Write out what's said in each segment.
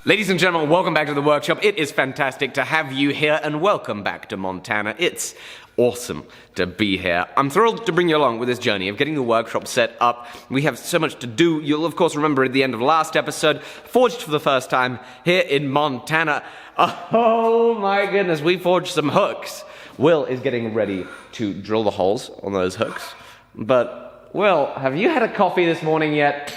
Ladies and gentlemen, welcome back to the workshop. It is fantastic to have you here, and welcome back to Montana. It's awesome to be here. I'm thrilled to bring you along with this journey of getting the workshop set up. We have so much to do. You'll of course remember at the end of last episode, forged for the first time here in Montana. Oh my goodness, we forged some hooks. Will is getting ready to drill the holes on those hooks. But, Will, have you had a coffee this morning yet?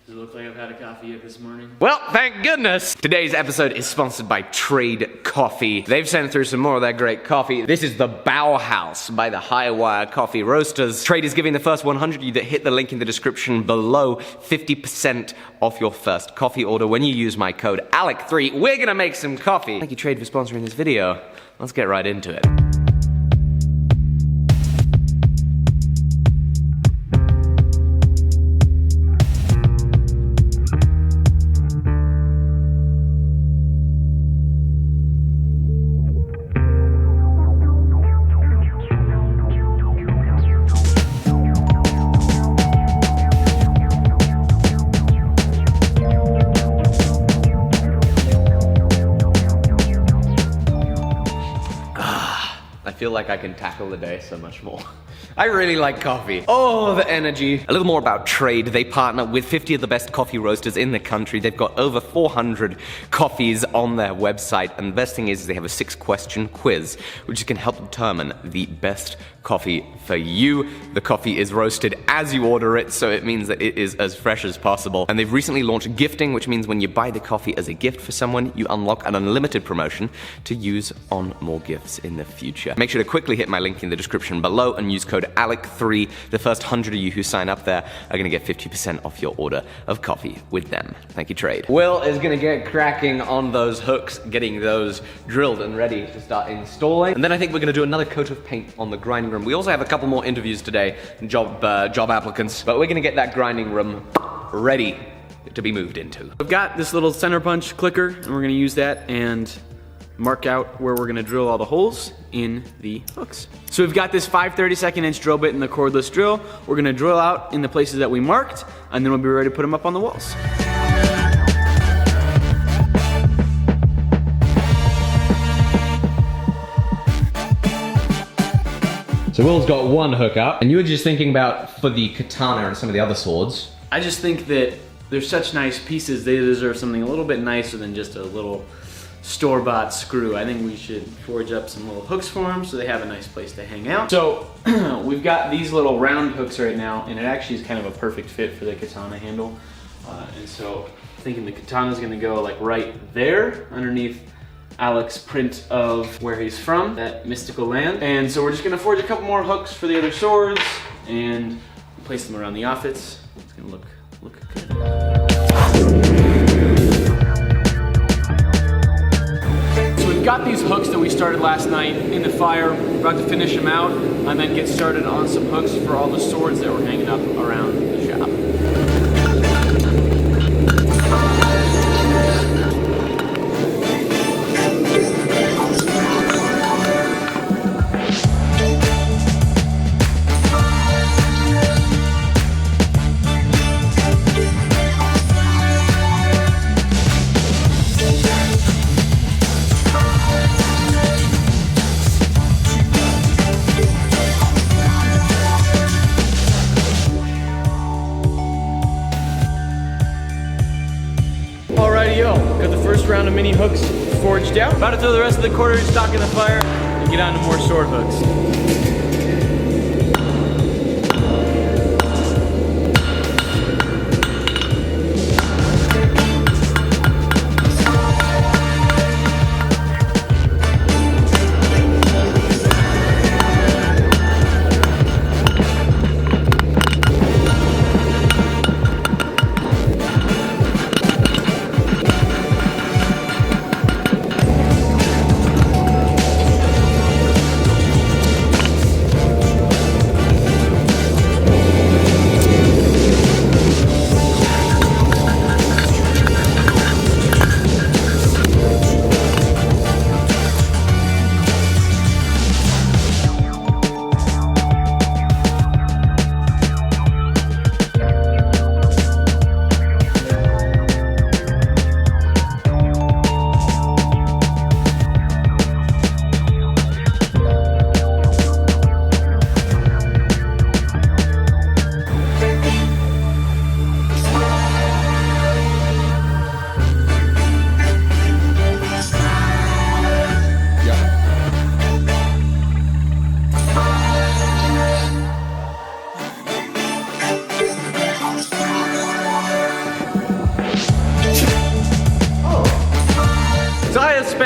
Does it look like I've had a coffee yet this morning? Well, thank goodness! Today's episode is sponsored by Trade Coffee. They've sent through some more of their great coffee. This is the Bauhaus by the Highwire Coffee Roasters. Trade is giving the first 100 of you that hit the link in the description below 50% off your first coffee order when you use my code ALEC3. We're gonna make some coffee. Thank you, Trade, for sponsoring this video. Let's get right into it. I feel like I can tackle the day so much more. I really like coffee. Oh, the energy. A little more about Trade. They partner with 50 of the best coffee roasters in the country. They've got over 400 coffees on their website. And the best thing is they have a 6-question quiz, which can help determine the best coffee for you. The coffee is roasted as you order it, so it means that it is as fresh as possible. And they've recently launched gifting, which means when you buy the coffee as a gift for someone, you unlock an unlimited promotion to use on more gifts in the future. Make sure to quickly hit my link in the description below and use code ALEC3. The first 100 of you who sign up there are gonna get 50% off your order of coffee with them. Thank you, Trade. Will is gonna get cracking on those hooks, getting those drilled and ready to start installing. And then I think we're gonna do another coat of paint on the grinding room. We also have a couple more interviews today, job applicants, but we're gonna get that grinding room ready to be moved into. I've got this little center punch clicker, and we're gonna use that and mark out where we're gonna drill all the holes in the hooks. So we've got this 5/32 inch drill bit in the cordless drill. We're gonna drill out in the places that we marked, and then we'll be ready to put them up on the walls. So Will's got one hook up, and you were just thinking about for the katana and some of the other swords. I just think that they're such nice pieces, they deserve something a little bit nicer than just a little store-bought screw. I think we should forge up some little hooks for them so they have a nice place to hang out. So we've got these little round hooks right now, and it actually is kind of a perfect fit for the katana handle. And so I'm thinking the katana's gonna go like right there underneath Alec's print of where he's from, that mystical land. And so we're just gonna forge a couple more hooks for the other swords and place them around the offits. It's gonna look good. So we've got these hooks that we started last night in the fire. We're about to finish them out and then get started on some hooks for all the swords that we're hanging up around the shop. Got the first round of mini hooks forged out. About to throw the rest of the quarter stock in the fire and get on to more sword hooks.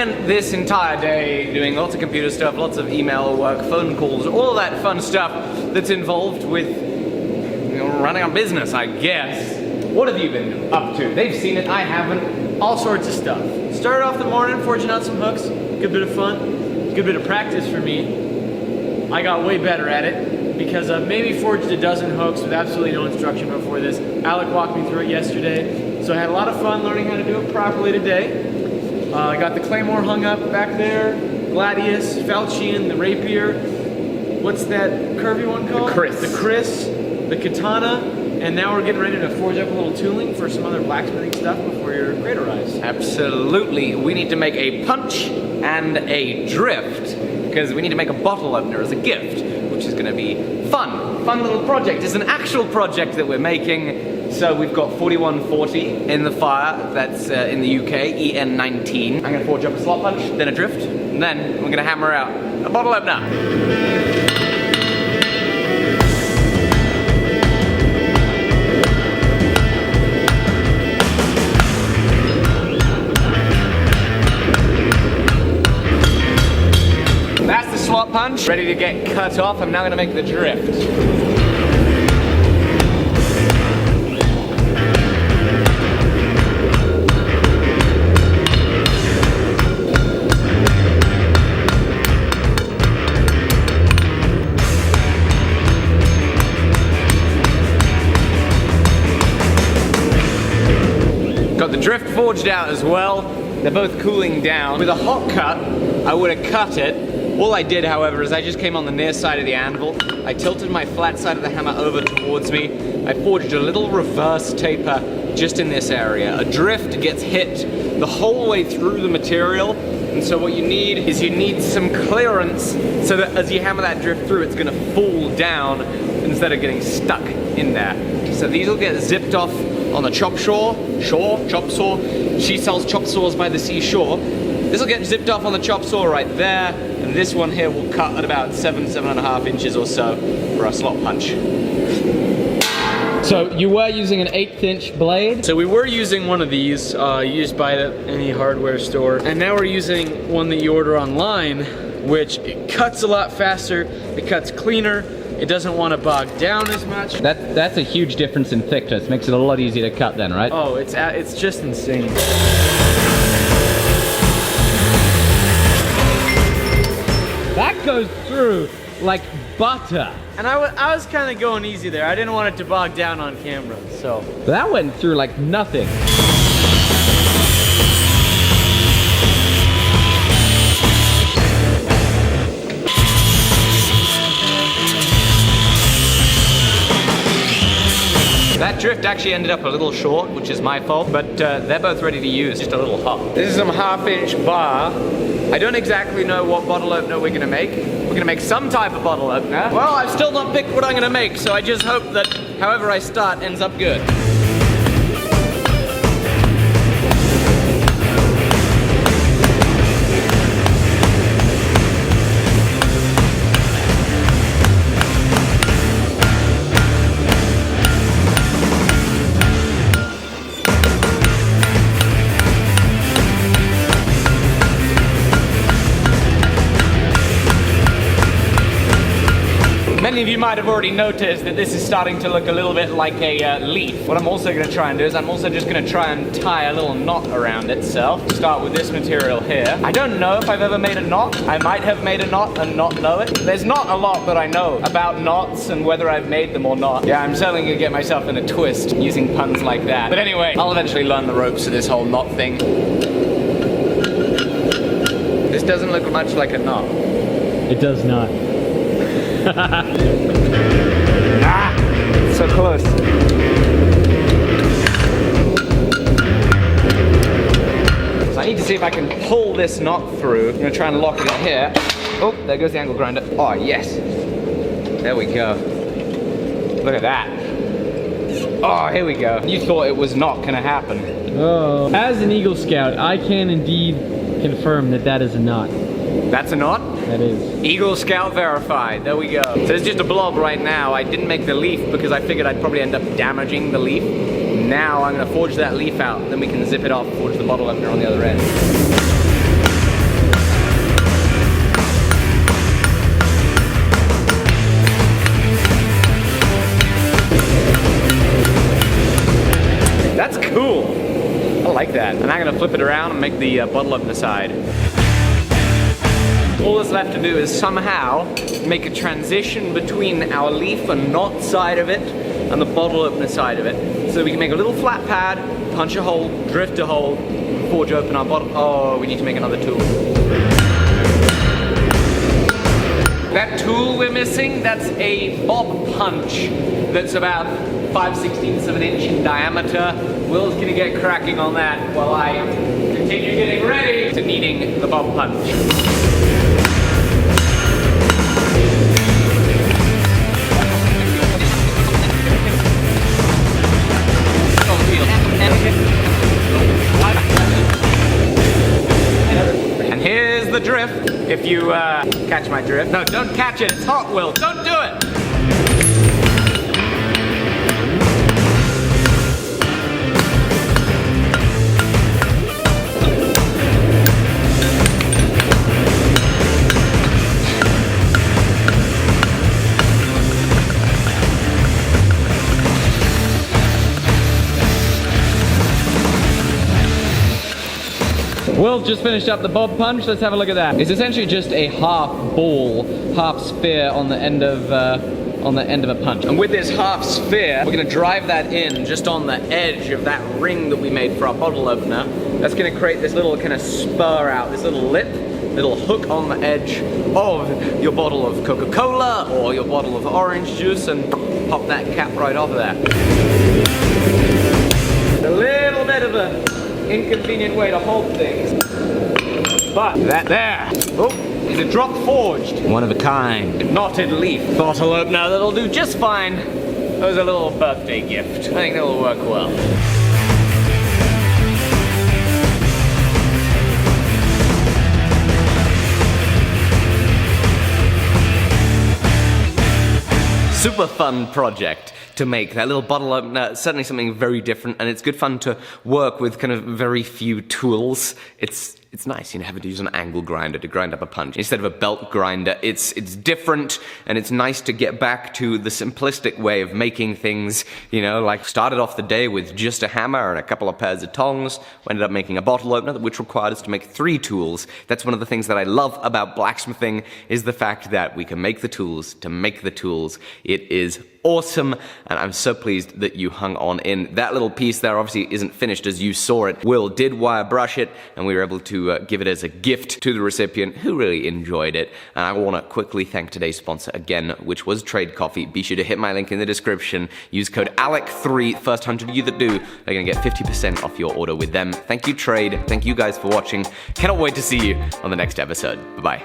spent this entire day doing lots of computer stuff, lots of email work, phone calls, all that fun stuff that's involved with, you know, running a business, I guess. What have you been up to? They've seen it, I haven't. All sorts of stuff. Started off the morning forging out some hooks. Good bit of fun. Good bit of practice for me. I got way better at it because I've maybe forged a dozen hooks with absolutely no instruction before this. Alec walked me through it yesterday. So I had a lot of fun learning how to do it properly today. I got the claymore hung up back there. Gladius, falchion, the rapier. What's that curvy one called? The Chris. The Chris, the katana. And now we're getting ready to forge up a little tooling for some other blacksmithing stuff before your crate arrives. Absolutely. We need to make a punch and a drift because we need to make a bottle opener as a gift, which is going to be fun. Fun little project. It's an actual project that we're making. So we've got 4140 in the fire. That's in the UK, EN19. I'm going to forge up a slot punch, then a drift, and then we're going to hammer out a bottle opener. Slot punch, ready to get cut off. I'm now going to make the drift. Got the drift forged out as well. They're both cooling down. With a hot cut, I would have cut it. All I did, however, is I just came on the near side of the anvil. I tilted my flat side of the hammer over towards me. I forged a little reverse taper just in this area. A drift gets hit the whole way through the material. And so what you need is you need some clearance so that as you hammer that drift through, it's gonna fall down instead of getting stuck in there. So these will get zipped off on the chop saw. She sells chop saws by the seashore. This will get zipped off on the chop saw right there, and this one here will cut at about 7.5 inches or so for a slot punch. So you were using an 1/8 inch blade? So we were using one of these, you just buy it at any hardware store, and now we're using one that you order online, which it cuts a lot faster, it cuts cleaner, it doesn't want to bog down as much. That's a huge difference in thickness. Makes it a lot easier to cut then, right? Oh, it's just insane. That goes through like butter. And I was kind of going easy there. I didn't want it to bog down on camera, so. That went through like nothing. That drift actually ended up a little short, which is my fault, but they're both ready to use, just a little hot. This is some 1/2 inch bar. I don't exactly know what bottle opener we're gonna make. We're gonna make some type of bottle opener. Well, I've still not picked what I'm gonna make, so I just hope that however I start ends up good. Many of you might have already noticed that this is starting to look a little bit like a leaf. What I'm also going to try and do is I'm also just going to try and tie a little knot around itself. Start with this material here. I don't know if I've ever made a knot. I might have made a knot and not know it. There's not a lot that I know about knots and whether I've made them or not. Yeah, I'm certainly going to get myself in a twist using puns like that. But anyway, I'll eventually learn the ropes of this whole knot thing. This doesn't look much like a knot. It does not. Ah, so close. So I need to see if I can pull this knot through. I'm gonna try and lock it in here. Oh, there goes the angle grinder. Oh, yes. There we go. Look at that. Oh, here we go. You thought it was not gonna happen. Oh. As an Eagle Scout, I can indeed confirm that that is a knot. That's a knot? That is. Eagle Scout verified. There we go. So there's just a blob right now. I didn't make the leaf because I figured I'd probably end up damaging the leaf. Now I'm gonna forge that leaf out, then we can zip it off, forge the bottle opener on the other end. That's cool. I like that. And I'm gonna flip it around and make the bottle opener side. All that's left to do is somehow make a transition between our leaf and knot side of it and the bottle opener side of it. So we can make a little flat pad, punch a hole, drift a hole, forge open our bottle. Oh, we need to make another tool. That tool we're missing, that's a bob punch that's about 5/16 of an inch in diameter. Will's gonna get cracking on that while I continue getting ready to needing the bob punch. And here's the drift. If you catch my drift. No, don't catch it. It's hot, Will. Don't do it. Will just finished up the bob punch. Let's have a look at that. It's essentially just a half ball, half sphere on the end of a punch. And with this half sphere, we're gonna drive that in just on the edge of that ring that we made for our bottle opener. That's gonna create this little kind of spur out, this little lip, little hook on the edge of your bottle of Coca-Cola or your bottle of orange juice, and pop that cap right off of that. A little bit of a inconvenient way to hold things. But that there, oh, is a drop forged. One of a kind. Knotted leaf bottle opener that'll do just fine as a little birthday gift. I think that'll work well. Super fun project to make. That little bottle opener, certainly something very different, and it's good fun to work with kind of very few tools. It's nice, you know, having to use an angle grinder to grind up a punch instead of a belt grinder. It's different, and it's nice to get back to the simplistic way of making things, you know, like started off the day with just a hammer and a couple of pairs of tongs. We ended up making a bottle opener, which required us to make 3 tools. That's one of the things that I love about blacksmithing, is the fact that we can make the tools to make the tools. It is awesome, and I'm so pleased that you hung on in. That little piece there obviously isn't finished as you saw it. Will did wire brush it, and we were able to give it as a gift to the recipient, who really enjoyed it. And I want to quickly thank today's sponsor again, which was Trade Coffee. Be sure to hit my link in the description. Use code ALEC3, first 100 of you that do, they're gonna get 50% off your order with them. Thank you, Trade. Thank you guys for watching. Cannot wait to see you on the next episode. Bye-bye.